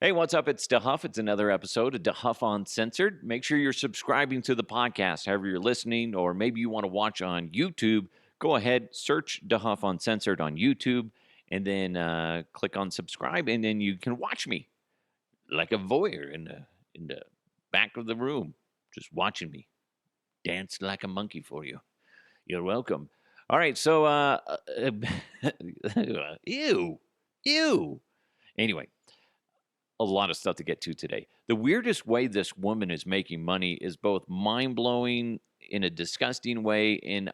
Hey, what's up? It's DeHuff. It's another episode of DeHuff Uncensored. Make sure you're subscribing to the podcast, however you're listening, or maybe you want to watch on YouTube. Go ahead, search DeHuff Uncensored on YouTube, and then click on subscribe, and then you can watch me like a voyeur in the back of the room, just watching me dance like a monkey for you. You're welcome. All right, so ew, ew. Anyway, a lot of stuff to get to today. The weirdest way this woman is making money is both mind blowing in a disgusting way, and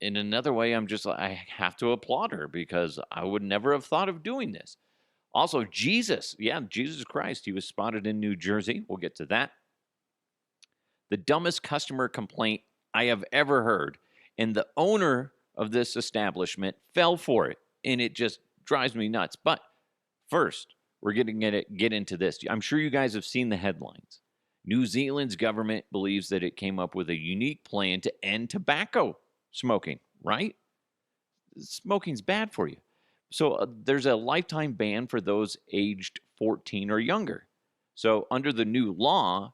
in another way, I have to applaud her because I would never have thought of doing this. Also, Jesus, yeah, Jesus Christ, he was spotted in New Jersey. We'll get to that. The dumbest customer complaint I have ever heard, and the owner of this establishment fell for it, and it just drives me nuts. But first, we're going to get into this. I'm sure you guys have seen the headlines. New Zealand's government believes that it came up with a unique plan to end tobacco smoking, right? Smoking's bad for you. So there's a lifetime ban for those aged 14 or younger. So under the new law,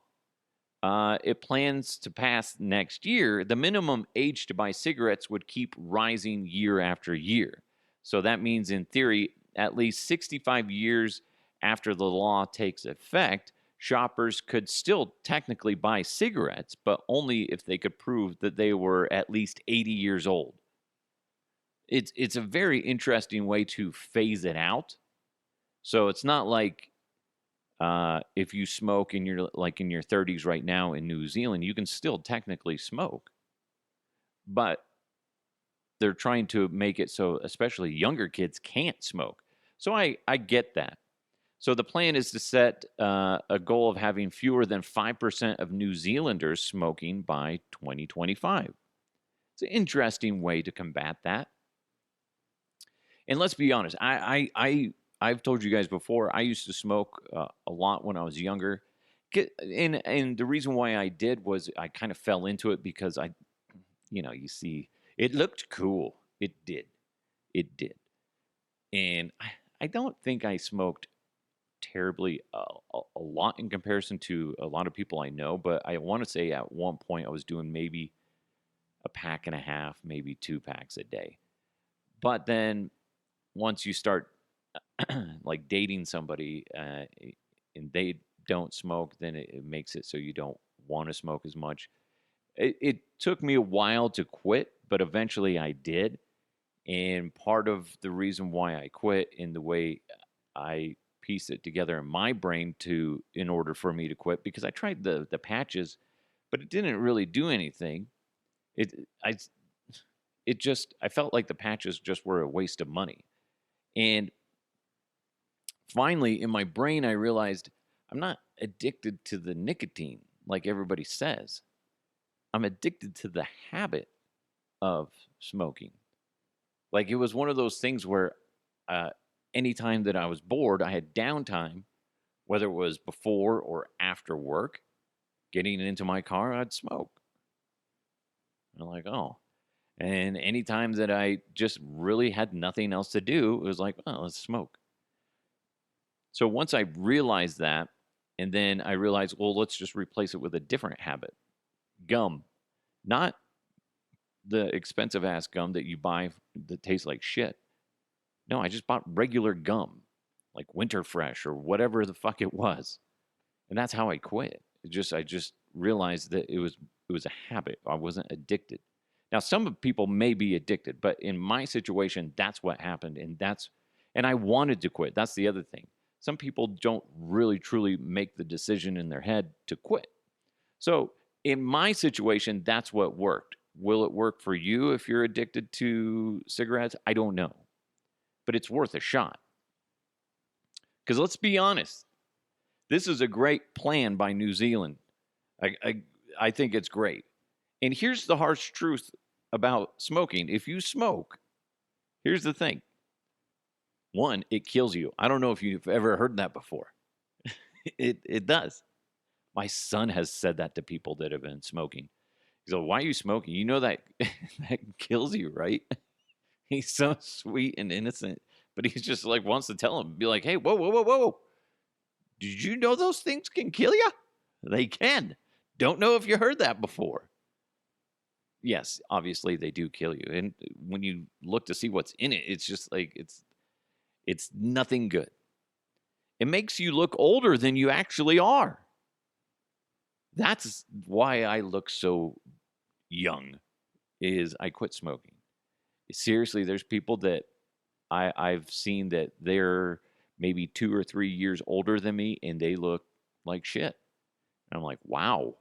it plans to pass next year. The minimum age to buy cigarettes would keep rising year after year. So that means, in theory, at least 65 years after the law takes effect, shoppers could still technically buy cigarettes, but only if they could prove that they were at least 80 years old. It's a very interesting way to phase it out. So it's not like if you smoke and you're like in your 30s right now in New Zealand, you can still technically smoke. But they're trying to make it so especially younger kids can't smoke. So I get that. So the plan is to set a goal of having fewer than 5% of New Zealanders smoking by 2025. It's an interesting way to combat that. And let's be honest, I've told you guys before, I used to smoke a lot when I was younger. And the reason why I did was I kind of fell into it because you see, it looked cool. It did. It did. And I don't think I smoked terribly a lot in comparison to a lot of people I know, but I want to say at one point I was doing maybe a pack and a half, maybe 2 packs a day. But then once you start like dating somebody and they don't smoke, then it makes it so you don't want to smoke as much. It took me a while to quit, but eventually I did. And part of the reason why I quit in the way I piece it together in my brain in order for me to quit, because I tried the patches, but it didn't really do anything. I felt like the patches just were a waste of money. And finally, in my brain, I realized I'm not addicted to the nicotine like everybody says. I'm addicted to the habit of smoking. Like, it was one of those things where anytime that I was bored, I had downtime, whether it was before or after work, getting into my car, I'd smoke. And I'm like, oh. And anytime that I just really had nothing else to do, it was like, well, let's smoke. So once I realized that, and then I realized, well, let's just replace it with a different habit. Gum. Not the expensive ass gum that you buy that tastes like shit. No, I just bought regular gum, like Winter Fresh or whatever the fuck it was. And that's how I quit. I just realized that it was a habit. I wasn't addicted. Now, some people may be addicted, but in my situation, that's what happened. And I wanted to quit. That's the other thing. Some people don't really truly make the decision in their head to quit. So in my situation, that's what worked. Will it work for you if you're addicted to cigarettes? I don't know. But it's worth a shot. Because let's be honest, this is a great plan by New Zealand. I think it's great. And here's the harsh truth about smoking. If you smoke, here's the thing. One, it kills you. I don't know if you've ever heard that before. It does. My son has said that to people that have been smoking. He's like, why are you smoking? You know that that kills you, right? He's so sweet and innocent, but he's just like wants to tell him, be like, hey, whoa, whoa, whoa, whoa. Did you know those things can kill you? They can. Don't know if you heard that before. Yes, obviously they do kill you. And when you look to see what's in it, it's just like it's nothing good. It makes you look older than you actually are. That's why I look so young. Is I quit smoking. Seriously, there's people that I've seen that they're maybe 2 or 3 years older than me, and they look like shit. And I'm like, wow.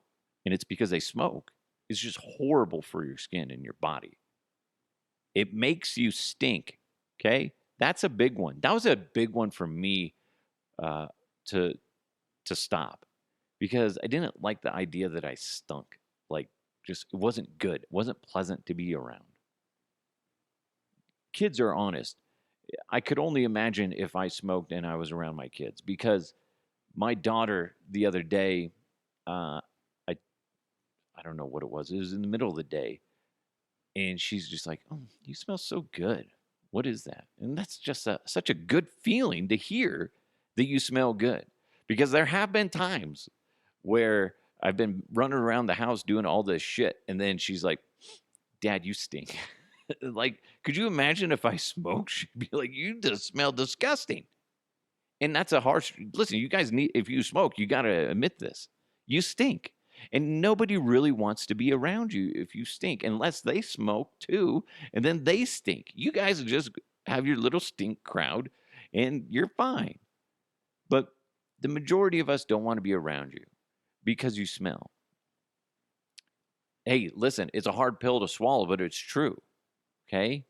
And it's because they smoke. It's just horrible for your skin and your body. It makes you stink. Okay, that's a big one. That was a big one for me uh, to stop because I didn't like the idea that I stunk. Like, just it wasn't good. It wasn't pleasant to be around. Kids are honest. I could only imagine if I smoked and I was around my kids because my daughter the other day, uh, I I don't know what it was. It was in the middle of the day, and she's just like, "Oh, you smell so good. What is that?" And that's just such a good feeling to hear that you smell good, because there have been times where I've been running around the house doing all this shit, and then she's like, "Dad, you stink." Like, could you imagine if I smoked? She'd be like, "You just smell disgusting." And that's a harsh listen, you guys need if you smoke, you gotta admit this. You stink. And nobody really wants to be around you if you stink, unless they smoke too, and then they stink. You guys just have your little stink crowd and you're fine. But the majority of us don't want to be around you because you smell. Hey, listen, it's a hard pill to swallow, but it's true. Okay?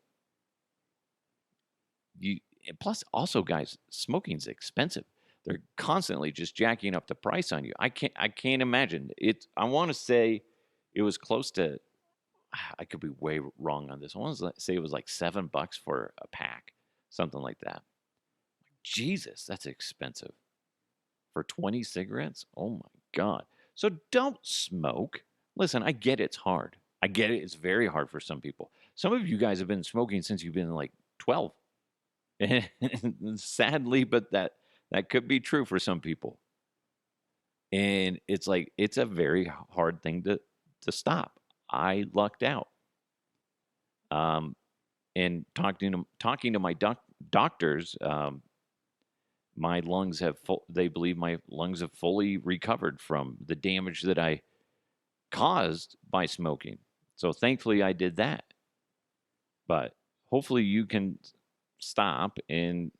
You plus also guys, smoking's expensive. They're constantly just jacking up the price on you. I can't imagine. I want to say it was close to I could be way wrong on this. I want to say it was like $7 for a pack, something like that. Jesus, that's expensive. For 20 cigarettes? Oh my God. So don't smoke. Listen, I get it's hard. I get it. It's very hard for some people. Some of you guys have been smoking since you've been like 12. And sadly, but that could be true for some people. And it's like it's a very hard thing to stop. I lucked out. Um, and talking to my doctors, my lungs have they believe my lungs have fully recovered from the damage that I caused by smoking. So thankfully, I did that. But hopefully, you can stop and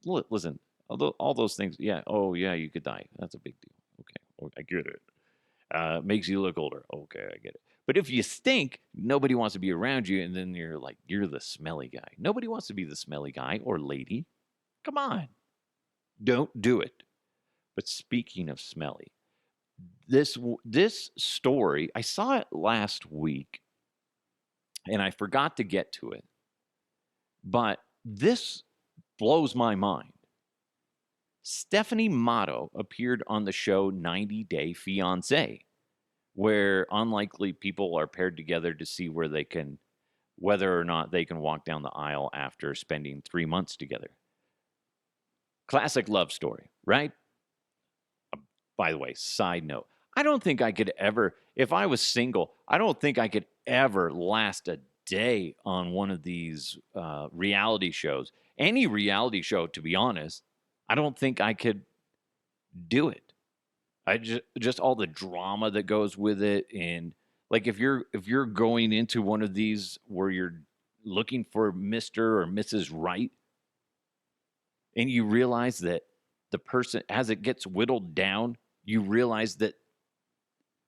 listen. Although all those things, yeah. Oh, yeah, you could die. That's a big deal. Okay, I get it. Makes you look older. Okay, I get it. But if you stink, nobody wants to be around you, and then you're the smelly guy. Nobody wants to be the smelly guy or lady. Come on, don't do it. But speaking of smelly, this story I saw it last week, and I forgot to get to it. But this blows my mind. Stephanie Matto appeared on the show 90 Day Fiancé, where unlikely people are paired together to see whether or not they can walk down the aisle after spending 3 months together. Classic love story, right? By the way, side note, I don't think I could ever, if I was single, I don't think I could ever last a day on one of these reality shows. Any reality show, to be honest, I don't think I could do it. I just all the drama that goes with it, and like if you're going into one of these where you're looking for Mr. or Mrs. Right, and you realize that the person, as it gets whittled down, you realize that,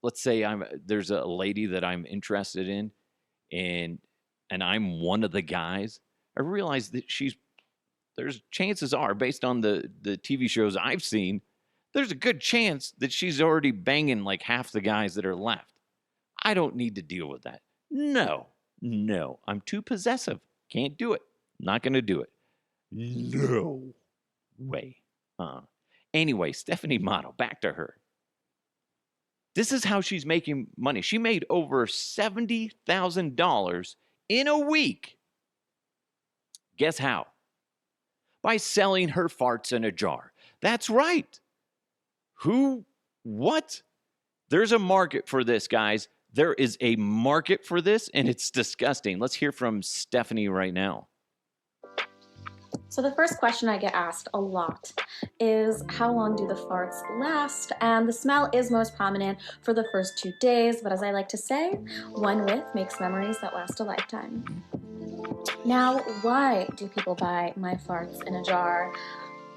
let's say there's a lady that I'm interested in, and I'm one of the guys. I realize that there's chances are, based on the TV shows I've seen, there's a good chance that she's already banging like half the guys that are left. I don't need to deal with that. No, no, I'm too possessive. Can't do it. Not going to do it. No way. Anyway, Stephanie Matto, back to her. This is how she's making money. She made over $70,000 in a week. Guess how? By selling her farts in a jar. That's right. Who? What? There's a market for this, guys. There is a market for this, and it's disgusting. Let's hear from Stephanie right now. So the first question I get asked a lot is, how long do the farts last? And the smell is most prominent for the first 2 days, but as I like to say, one whiff makes memories that last a lifetime. Now, why do people buy my farts in a jar?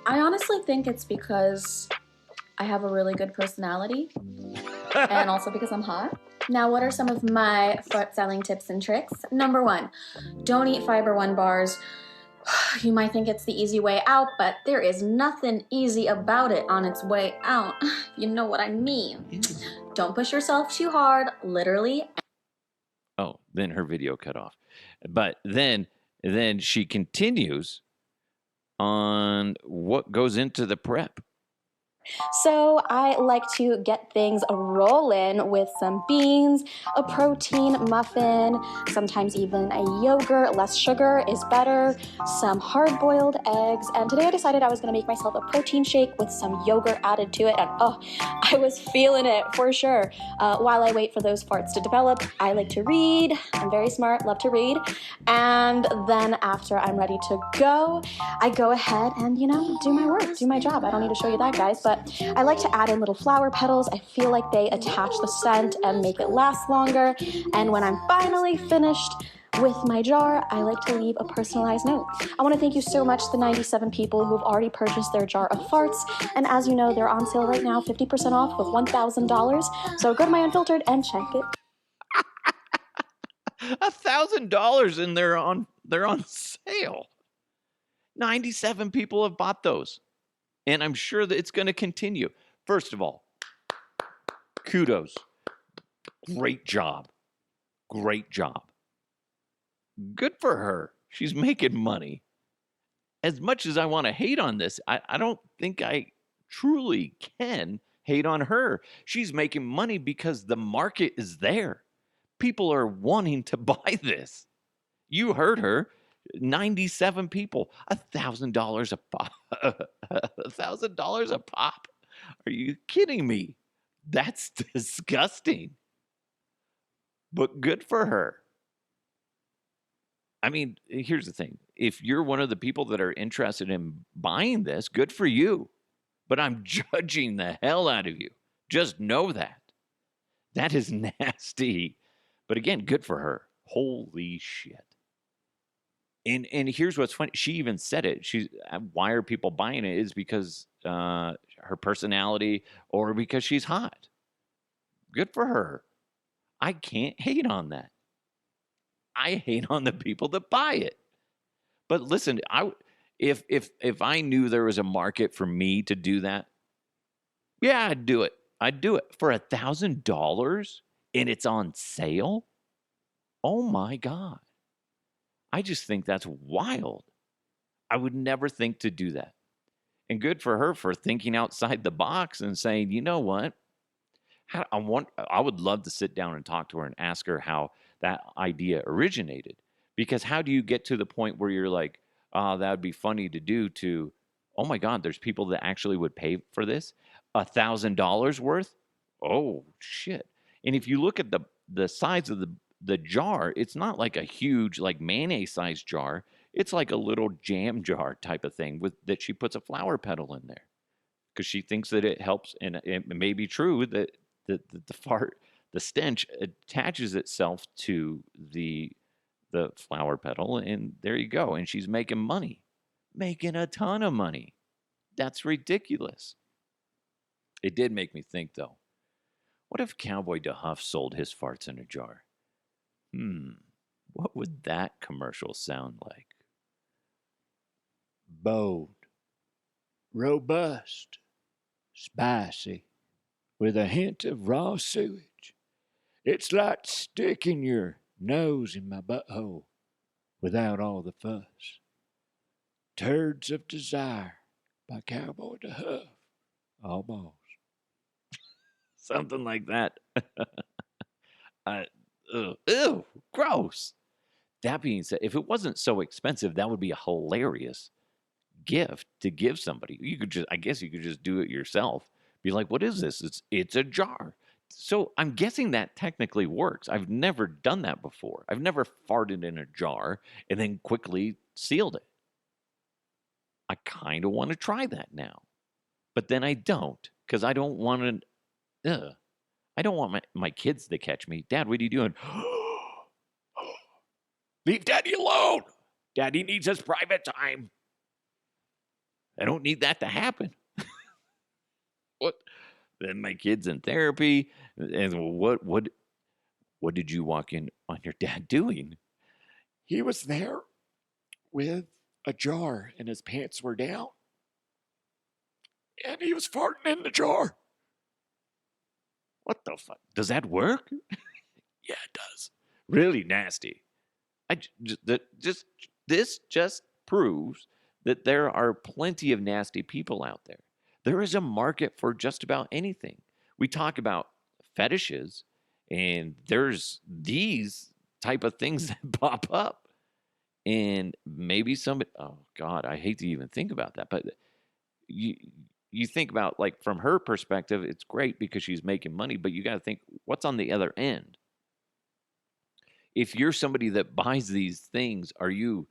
I honestly think it's because I have a really good personality and also because I'm hot. Now, what are some of my fart selling tips and tricks? Number 1, don't eat Fiber One bars. You might think it's the easy way out, but there is nothing easy about it on its way out. You know what I mean. Don't push yourself too hard, literally. Oh, then her video cut off. But then she continues on what goes into the prep. So I like to get things rolling with some beans, a protein muffin, sometimes even a yogurt. Less sugar is better, some hard-boiled eggs, and today I decided I was going to make myself a protein shake with some yogurt added to it, and oh, I was feeling it for sure. While I wait for those farts to develop, I like to read. I'm very smart, love to read, and then after I'm ready to go, I go ahead and, do my work, do my job. I don't need to show you that, guys, but I like to add in little flower petals. I feel like they attach the scent and make it last longer. And when I'm finally finished with my jar, I like to leave a personalized note. I want to thank you so much to the 97 people who've already purchased their jar of farts. And as you know, they're on sale right now, 50% off with $1,000. So go to my Unfiltered and check it. $1,000 and they're on sale. 97 people have bought those. And I'm sure that it's going to continue. First of all, kudos. Great job. Great job. Good for her. She's making money. As much as I want to hate on this, I don't think I truly can hate on her. She's making money because the market is there. People are wanting to buy this. You heard her. 97 people, $1,000 a pop. $1,000 a pop. Are you kidding me? That's disgusting. But good for her. I mean, here's the thing. If you're one of the people that are interested in buying this, good for you. But I'm judging the hell out of you. Just know that. That is nasty. But again, good for her. Holy shit. And here's what's funny. She even said it. Why are people buying it? Is because her personality or because she's hot. Good for her. I can't hate on that. I hate on the people that buy it. But listen, if I knew there was a market for me to do that, yeah, I'd do it. I'd do it for $1,000 and it's on sale. Oh my God. I just think that's wild. I would never think to do that. And good for her for thinking outside the box and saying, you know what? I would love to sit down and talk to her and ask her how that idea originated. Because how do you get to the point where you're like, oh, that would be funny to do, to, oh my God, there's people that actually would pay for this? $1,000 worth? Oh, shit. And if you look at the size of the jar, it's not like a huge, like mayonnaise sized jar. It's like a little jam jar type of thing that she puts a flower petal in there because she thinks that it helps. And it may be true that the fart, the stench attaches itself to the flower petal, and there you go. And she's making money, making a ton of money. That's ridiculous. It did make me think, though. What if Cowboy DeHuff sold his farts in a jar? What would that commercial sound like? Bold, robust, spicy, with a hint of raw sewage. It's like sticking your nose in my butthole without all the fuss. Turds of Desire by Cowboy DeHuff. All balls. Something like that. Ew, gross. That being said, if it wasn't so expensive, that would be hilarious. gift to give somebody. You could just, I guess you could just do it yourself. Be like, what is this? It's a jar. So I'm guessing that technically works. I've never done that before. I've never farted in a jar and then quickly sealed it. I kind of want to try that now, but then I don't because I don't want to. I don't want my kids to catch me. Dad, what are you doing? Leave Daddy alone. Daddy needs his private time. I don't need that to happen. What? Then my kid's in therapy, and what did you walk in on your dad doing? He was there with a jar and his pants were down. And he was farting in the jar. What the fuck? Does that work? Yeah, it does. Really nasty. This just proves that there are plenty of nasty people out there. There is a market for just about anything. We talk about fetishes, and there's these type of things that pop up. And maybe somebody, oh God, I hate to even think about that, but you think about, like, from her perspective, it's great because she's making money, but you got to think what's on the other end. If you're somebody that buys these things, are you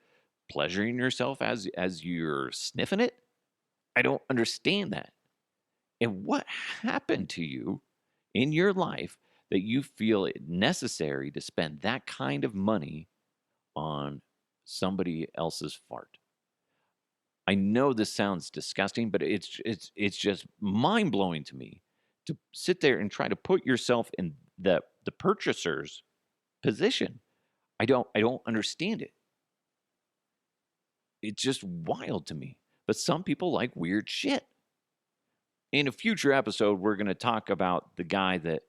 pleasuring yourself as you're sniffing it? I don't understand that. And what happened to you in your life that you feel it necessary to spend that kind of money on somebody else's fart? I know this sounds disgusting, but it's just mind blowing to me to sit there and try to put yourself in the purchaser's position. I don't understand it. It's just wild to me. But some people like weird shit. In a future episode, we're going to talk about the guy that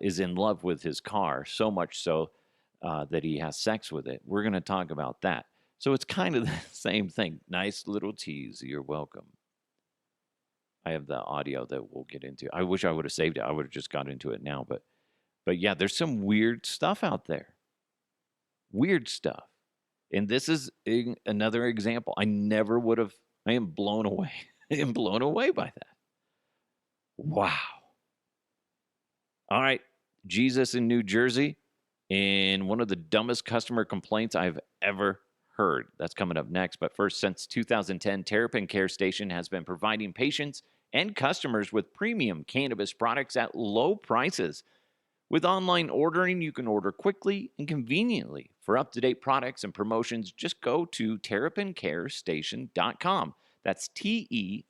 is in love with his car, so much so that he has sex with it. We're going to talk about that. So it's kind of the same thing. Nice little tease. You're welcome. I have the audio that we'll get into. I wish I would have saved it. I would have just got into it now. But yeah, there's some weird stuff out there. Weird stuff. And this is another example. I never would have. I am blown away. I am blown away by that. Wow. All right. Jesus in New Jersey. And one of the dumbest customer complaints I've ever heard. That's coming up next. But first, since 2010, Terrapin Care Station has been providing patients and customers with premium cannabis products at low prices. With online ordering, you can order quickly and conveniently. For up-to-date products and promotions, just go to terrapincarestation.com. That's TERRAPIN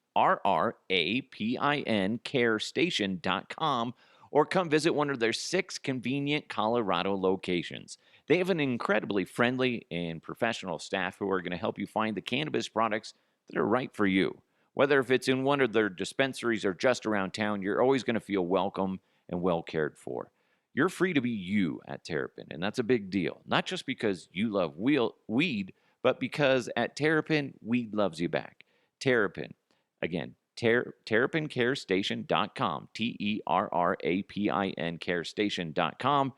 carestation.com, or come visit one of their 6 convenient Colorado locations. They have an incredibly friendly and professional staff who are going to help you find the cannabis products that are right for you. Whether if it's in one of their dispensaries or just around town, you're always going to feel welcome and well cared for. You're free to be you at Terrapin, and that's a big deal. Not just because you love weed, but because at Terrapin, weed loves you back. Terrapin, again, terrapincarestation.com, TERRAPIN carestation.com.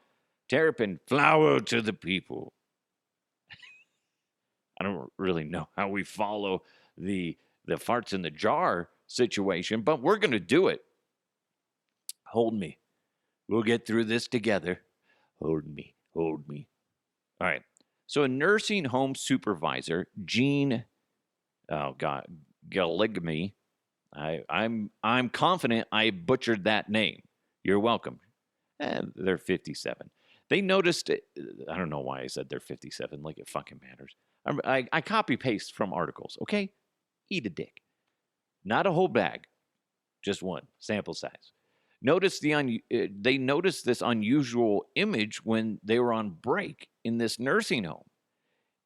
Terrapin, flower to the people. I don't really know how we follow the farts in the jar situation, but we're going to do it. Hold me. We'll get through this together. Hold me. Hold me. All right. So a nursing home supervisor, Jean, Galigamy, I'm confident I butchered that name. You're welcome. They're 57. They noticed it. I don't know why I said they're 57, like it fucking matters. I copy paste from articles, okay? Eat a dick. Not a whole bag, just one, sample size. They noticed this unusual image when they were on break in this nursing home,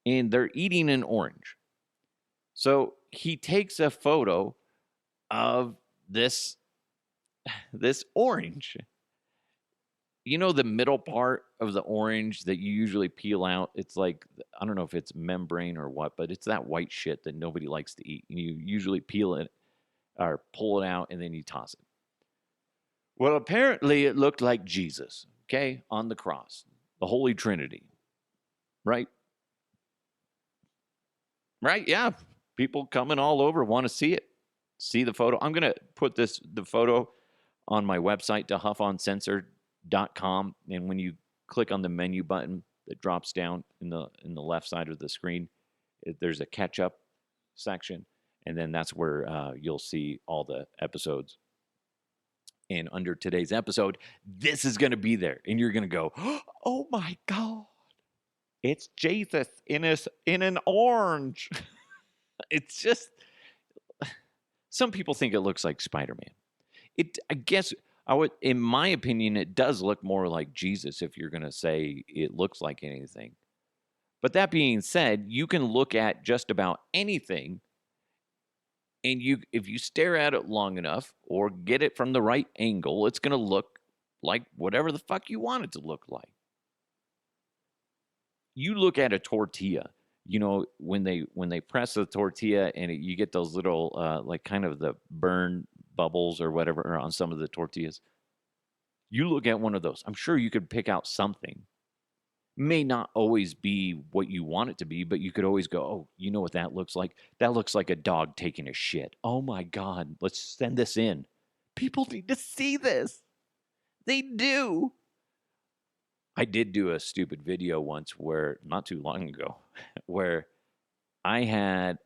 and they're eating an orange. So he takes a photo of this orange. You know the middle part of the orange that you usually peel out? It's like, I don't know if it's membrane or what, but it's that white shit that nobody likes to eat. And you usually peel it or pull it out and then you toss it. Well, apparently it looked like Jesus, okay, on the cross, the Holy Trinity, right? Right? Yeah. People coming all over want to see it, see the photo. I'm going to put the photo on my website, DeHuffUncensored.com. And when you click on the menu button that drops down in the left side of the screen, there's a catch up section. And then that's where you'll see all the episodes. And under today's episode, this is going to be there. And you're going to go, oh my God, it's Jesus in an orange. It's just, some people think it looks like Spider-Man. I guess, in my opinion, it does look more like Jesus if you're going to say it looks like anything. But that being said, you can look at just about anything, and if you stare at it long enough or get it from the right angle, it's going to look like whatever the fuck you want it to look like. You look at a tortilla, when they press the tortilla and you get those little like kind of the burn bubbles or whatever on some of the tortillas. You look at one of those, I'm sure you could pick out something. May not always be what you want it to be, but you could always go, oh, you know what that looks like? That looks like a dog taking a shit. Oh my God, let's send this in. People need to see this. They do. I did do a stupid video once not too long ago, where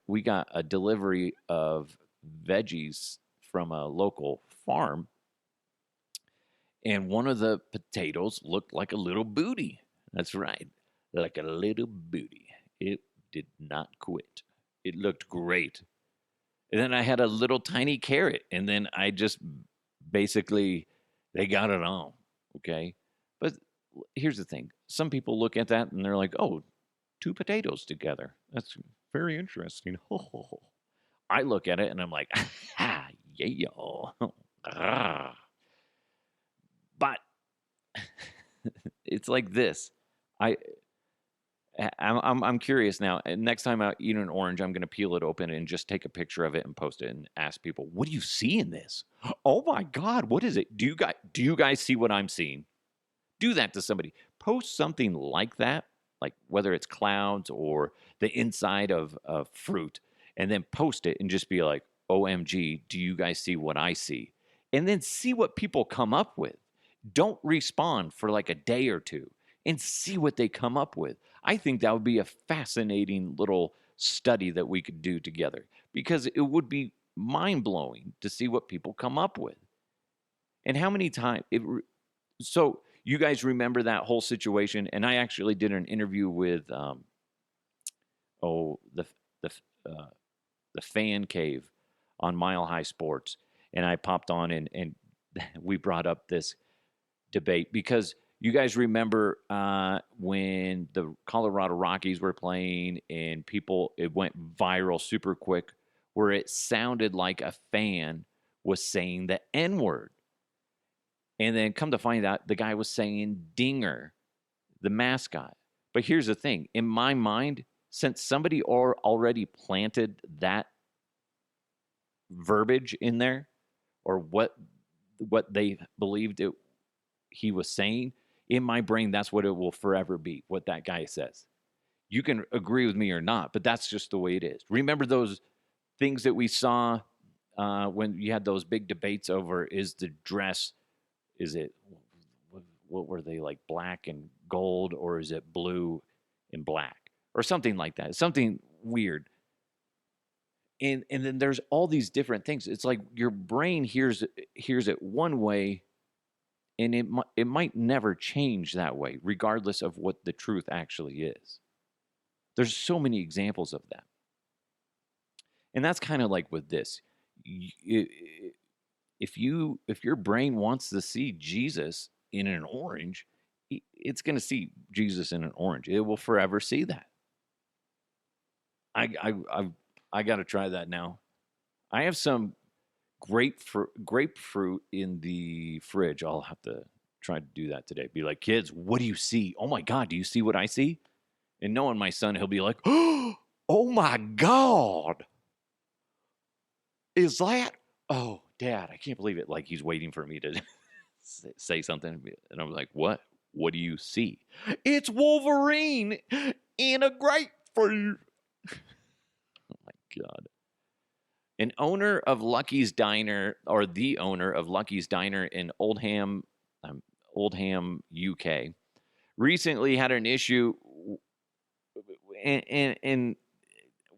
we got a delivery of veggies from a local farm, and one of the potatoes looked like a little booty. That's right, like a little booty. It did not quit. It looked great. And then I had a little tiny carrot, and then I just basically, they got it on, okay? But here's the thing. Some people look at that and they're like, oh, 2 potatoes together. That's very interesting. I look at it and I'm like, ah, yeah. Ah. But it's like this. I'm curious now. And next time I eat an orange, I'm going to peel it open and just take a picture of it and post it and ask people, what do you see in this? Oh my God, what is it? Do you guys see what I'm seeing? Do that to somebody. Post something like that, like whether it's clouds or the inside of fruit, and then post it and just be like, OMG, do you guys see what I see? And then see what people come up with. Don't respond for like a day or two and see what they come up with. I think that would be a fascinating little study that we could do together, because it would be mind-blowing to see what people come up with. And how many times so you guys remember that whole situation? And I actually did an interview with the fan cave on Mile High Sports, and I popped on and we brought up this debate because you guys remember when the Colorado Rockies were playing and it went viral super quick, where it sounded like a fan was saying the N-word. And then come to find out, the guy was saying Dinger, the mascot. But here's the thing. In my mind, since somebody already planted that verbiage in there, or what they believed he was saying, in my brain, that's what it will forever be, what that guy says. You can agree with me or not, but that's just the way it is. Remember those things that we saw when you had those big debates over, is the dress, what were they, like black and gold, or is it blue and black, or something like that, something weird. And then there's all these different things. It's like your brain hears it one way, and it might never change that way, regardless of what the truth actually is. There's so many examples of that. And that's kind of like with this. If your brain wants to see Jesus in an orange, it's going to see Jesus in an orange. It will forever see that. I got to try that now. I have some grapefruit in the fridge. I'll have to try to do that today. Be like, kids, what do you see? Oh my God, do you see what I see? And knowing my son, he'll be like, oh my God, is that? Oh, Dad, I can't believe it. Like he's waiting for me to say something. And I'm like, what? What do you see? It's Wolverine in a grapefruit. Oh my God. An owner of Lucky's Diner, or the owner of Lucky's Diner in Oldham, UK, recently had an issue, and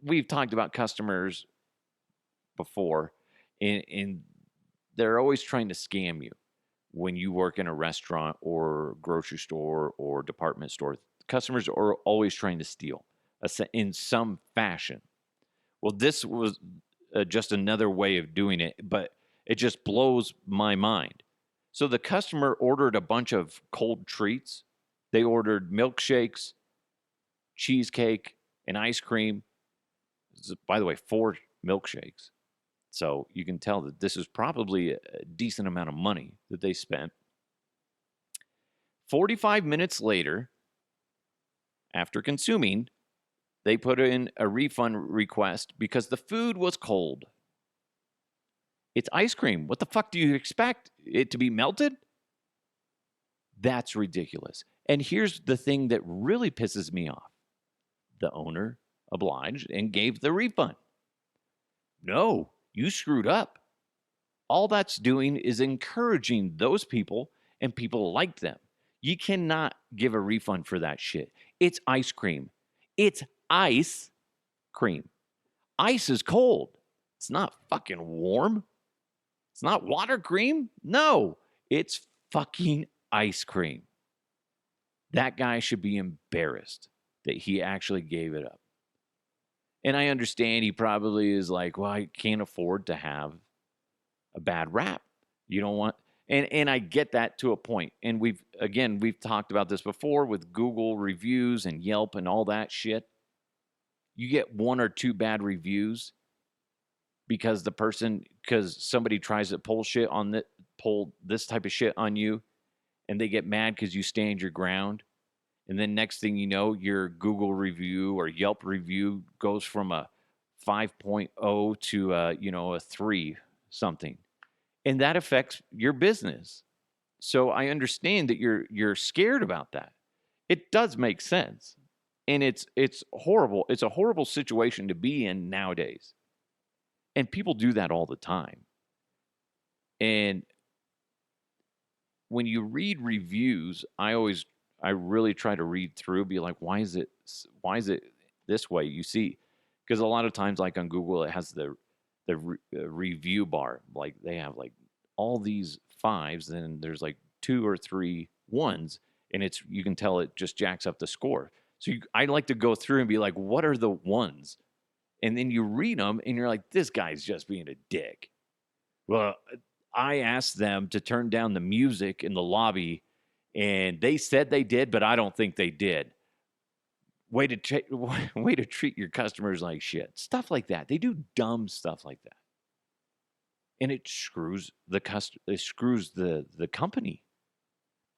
we've talked about customers before, and they're always trying to scam you when you work in a restaurant or grocery store or department store. Customers are always trying to steal in some fashion. Well, this was just another way of doing it, but it just blows my mind. So the customer ordered a bunch of cold treats. They ordered milkshakes, cheesecake, and ice cream. By the way, 4 milkshakes. So you can tell that this is probably a decent amount of money that they spent. 45 minutes later, after consuming, they put in a refund request because the food was cold. It's ice cream. What the fuck do you expect? It to be melted? That's ridiculous. And here's the thing that really pisses me off. The owner obliged and gave the refund. No, you screwed up. All that's doing is encouraging those people and people like them. You cannot give a refund for that shit. It's ice cream. It's ice cream. Ice is cold. It's not fucking warm. It's not water cream. No, it's fucking ice cream. That guy should be embarrassed that he actually gave it up. And I understand he probably is like, well, I can't afford to have a bad rap. You don't want, and I get that to a point. And we've talked about this before with Google reviews and Yelp and all that shit. You get 1 or 2 bad reviews because somebody tries to pull this type of shit on you, and they get mad because you stand your ground. And then next thing you know, your Google review or Yelp review goes from a 5.0 to a 3 something. And that affects your business. So I understand that you're scared about that. It does make sense. And it's horrible. It's a horrible situation to be in nowadays. And people do that all the time. And when you read reviews, I really try to read through, be like, why is it this way? You see, because a lot of times, like on Google, it has the review bar. Like they have like all these 5s, then there's like 2 or 3 1s, and you can tell it just jacks up the score. So I like to go through and be like, what are the 1s? And then you read them, and you're like, this guy's just being a dick. Well, I asked them to turn down the music in the lobby, and they said they did, but I don't think they did. Way to treat your customers like shit. Stuff like that. They do dumb stuff like that. And it screws the company.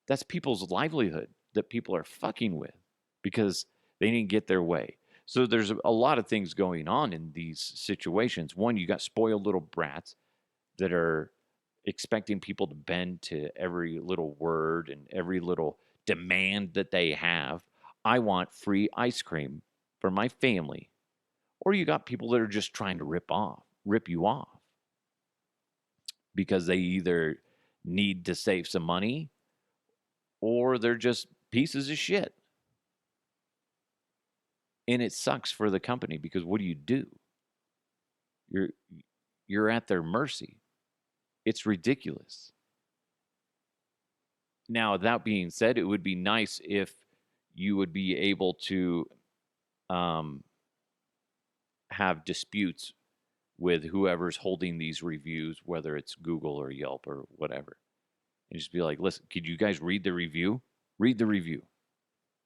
That's people's livelihood that people are fucking with because they didn't get their way. So there's a lot of things going on in these situations. One, you got spoiled little brats that are expecting people to bend to every little word and every little demand that they have. I want free ice cream for my family. Or you got people that are just trying to rip you off because they either need to save some money or they're just pieces of shit. And it sucks for the company because what do? You're at their mercy. It's ridiculous. Now, that being said, it would be nice if you would be able to have disputes with whoever's holding these reviews, whether it's Google or Yelp or whatever. And just be like, listen, could you guys read the review? Read the review.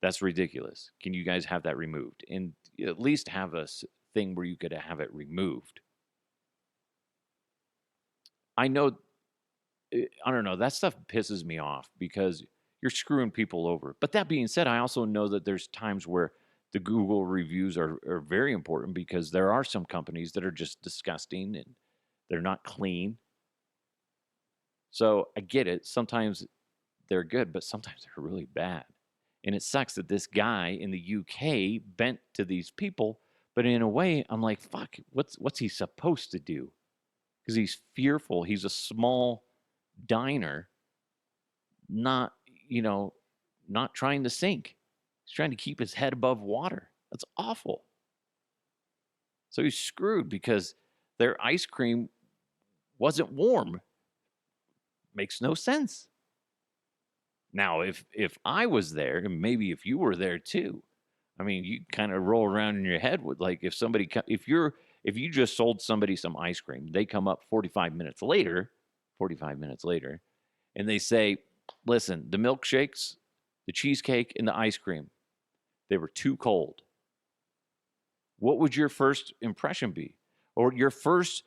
That's ridiculous. Can you guys have that removed? And at least have a thing where you could have it removed. I know, I don't know, that stuff pisses me off because you're screwing people over. But that being said, I also know that there's times where the Google reviews are very important because there are some companies that are just disgusting and they're not clean. So I get it. Sometimes they're good, but sometimes they're really bad. And it sucks that this guy in the UK bent to these people, But in a way, I'm like, fuck, what's he supposed to do? Because he's fearful. He's a small diner, not, you know, not trying to sink. He's trying to keep his head above water. That's awful. So he's screwed because their ice cream wasn't warm. Makes no sense. Now, if I was there, and maybe if you were there too, I mean, you kind of roll around in your head with like if you just sold somebody some ice cream, they come up 45 minutes later, and they say, "Listen, the milkshakes, the cheesecake, and the ice cream, they were too cold." What would your first impression be? Or your first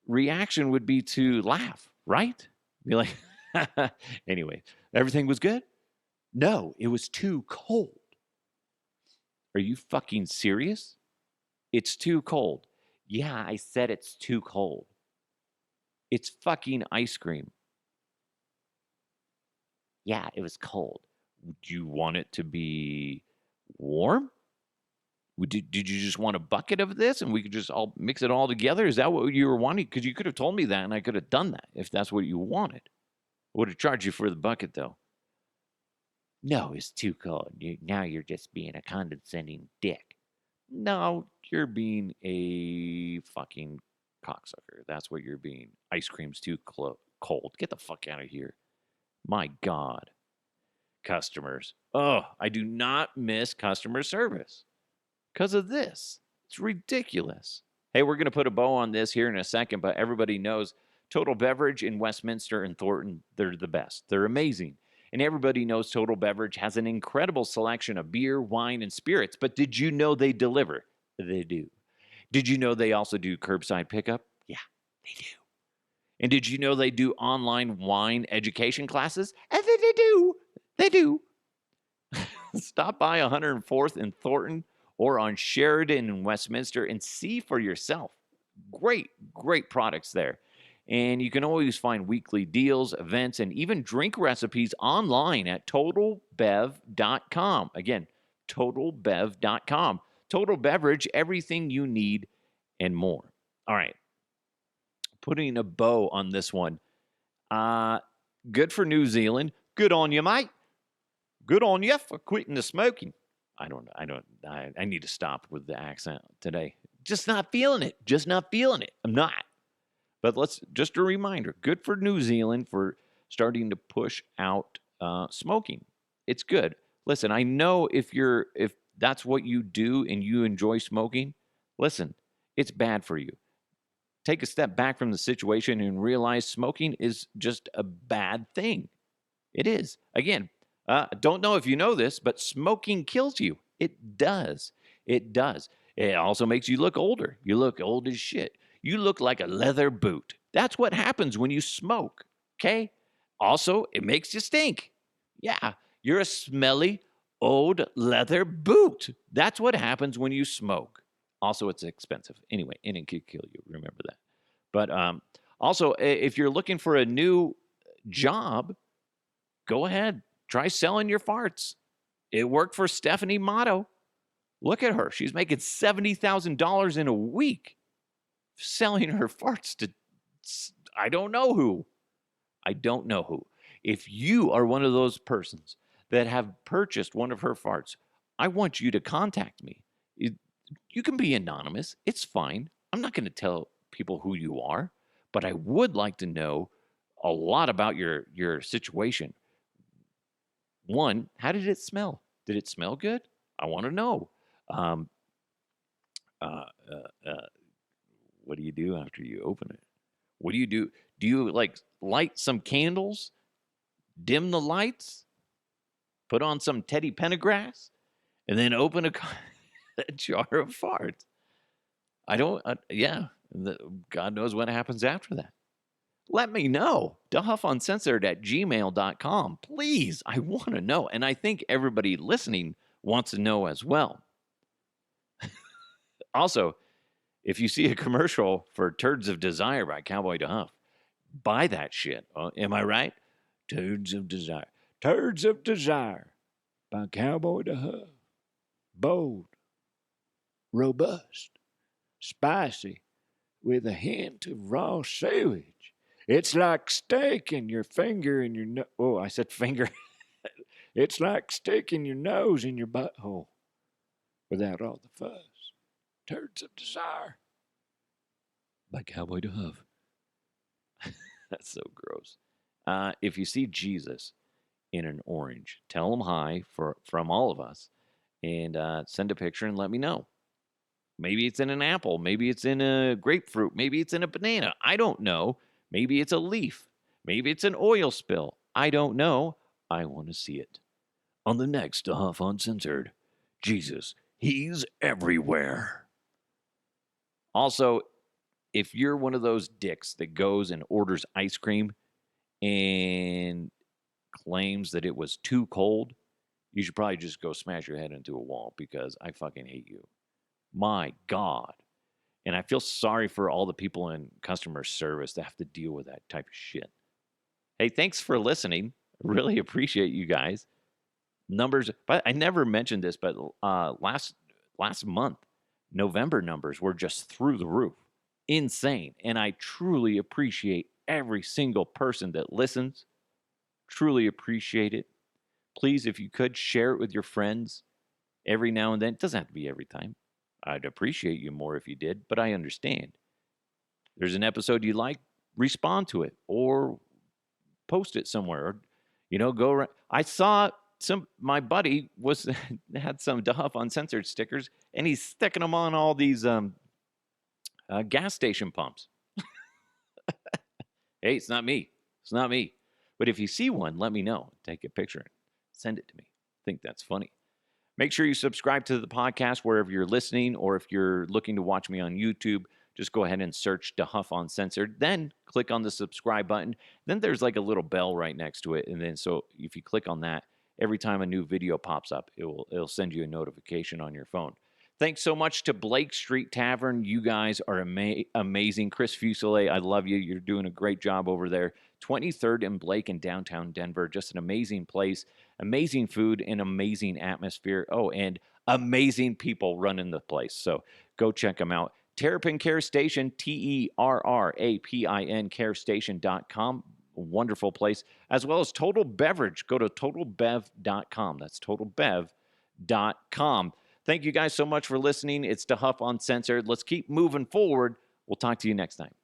reaction would be to laugh, right? Be like, anyway, everything was good? No, it was too cold. Are you fucking serious? It's too cold. Yeah, I said it's too cold. It's fucking ice cream. Yeah, it was cold. Would you want it to be warm? Did you just want a bucket of this and we could just all mix it all together? Is that what you were wanting? Because you could have told me that and I could have done that if that's what you wanted. I would have charged you for the bucket though. No, it's too cold. Now you're just being a condescending dick. No, you're being a fucking cocksucker. That's what you're being. Ice cream's too cold. Get the fuck out of here. My God. Customers. Oh, I do not miss customer service because of this. It's ridiculous. Hey, we're going to put a bow on this here in a second, but everybody knows Total Beverage in Westminster and Thornton, they're the best. They're amazing. And everybody knows Total Beverage has an incredible selection of beer, wine, and spirits. But did you know they deliver? They do. Did you know they also do curbside pickup? Yeah, they do. And did you know they do online wine education classes? And they do. They do. Stop by 104th in Thornton or on Sheridan in Westminster and see for yourself. Great, great products there. And you can always find weekly deals, events, and even drink recipes online at totalbev.com. Again, totalbev.com. Total Beverage, everything you need and more. All right. Putting a bow on this one. Good for New Zealand. Good on you, mate. Good on you for quitting the smoking. I need to stop with the accent today. Just not feeling it. I'm not. But just a reminder, good for New Zealand for starting to push out smoking. It's good. Listen, I know if that's what you do and you enjoy smoking, listen, it's bad for you. Take a step back from the situation and realize smoking is just a bad thing. It is. Again, don't know if you know this, but smoking kills you. It does. It does. It also makes you look older. You look old as shit. You look like a leather boot. That's what happens when you smoke, okay? Also, it makes you stink. Yeah, you're a smelly, old leather boot. That's what happens when you smoke. Also, it's expensive. Anyway, and it could kill you. Remember that. But also, if you're looking for a new job, go ahead. Try selling your farts. It worked for Stephanie Matto. Look at her. She's making $70,000 in a week selling her farts to I don't know who. If you are one of those persons that have purchased one of her farts, I want you to contact me. You can be anonymous. It's fine. I'm not going to tell people who you are, but I would like to know a lot about your situation. One, how did it smell? Did it smell good? I want to know. What do you do after you open it? What do you do? Do you like light some candles, dim the lights, put on some Teddy Pendergrass, and then open a jar of farts? God knows what happens after that. Let me know. DeHuffUncensored@gmail.com. Please, I want to know. And I think everybody listening wants to know as well. Also, if you see a commercial for Turds of Desire by Cowboy DeHuff, buy that shit. Am I right? Turds of Desire. Turds of Desire by Cowboy DeHuff. Bold, robust, spicy, with a hint of raw sewage. It's like sticking your finger in your oh, I said finger. It's like sticking your nose in your butthole without all the fuss. Turds of Desire by Cowboy DeHuff. That's so gross. If you see Jesus in an orange, tell him hi from all of us, and send a picture and let me know. Maybe it's in an apple. Maybe it's in a grapefruit. Maybe it's in a banana. I don't know. Maybe it's a leaf. Maybe it's an oil spill. I don't know. I want to see it. On the next DeHuff Uncensored, Jesus, he's everywhere. Also, if you're one of those dicks that goes and orders ice cream and claims that it was too cold, you should probably just go smash your head into a wall because I fucking hate you. My God. And I feel sorry for all the people in customer service that have to deal with that type of shit. Hey, thanks for listening. I really appreciate you guys. Numbers, but I never mentioned this, but last month, November numbers were just through the roof. Insane. And I truly appreciate every single person that listens. Truly appreciate it. Please, if you could, share it with your friends every now and then. It doesn't have to be every time. I'd appreciate you more if you did, but I understand. There's an episode you like, respond to it or post it somewhere. Or, go around. I saw my buddy had some DeHuff Uncensored stickers, and he's sticking them on all these gas station pumps. Hey, it's not me. It's not me. But if you see one, let me know. Take a picture and send it to me. I think that's funny. Make sure you subscribe to the podcast wherever you're listening, or if you're looking to watch me on YouTube, just go ahead and search DeHuff Uncensored. Then click on the subscribe button. Then there's like a little bell right next to it. And then so if you click on that, every time a new video pops up, it'll send you a notification on your phone. Thanks so much to Blake Street Tavern. You guys are amazing. Chris Fuselier, I love you. You're doing a great job over there. 23rd and Blake in downtown Denver. Just an amazing place, amazing food, and amazing atmosphere. Oh, and amazing people running the place. So go check them out. Terrapin Care Station, TERRAPIN carestation.com. Wonderful place. As well as Total Beverage. Go to totalbev.com. That's totalbev.com. Thank you guys so much for listening. It's DeHuff Uncensored. Let's keep moving forward. We'll talk to you next time.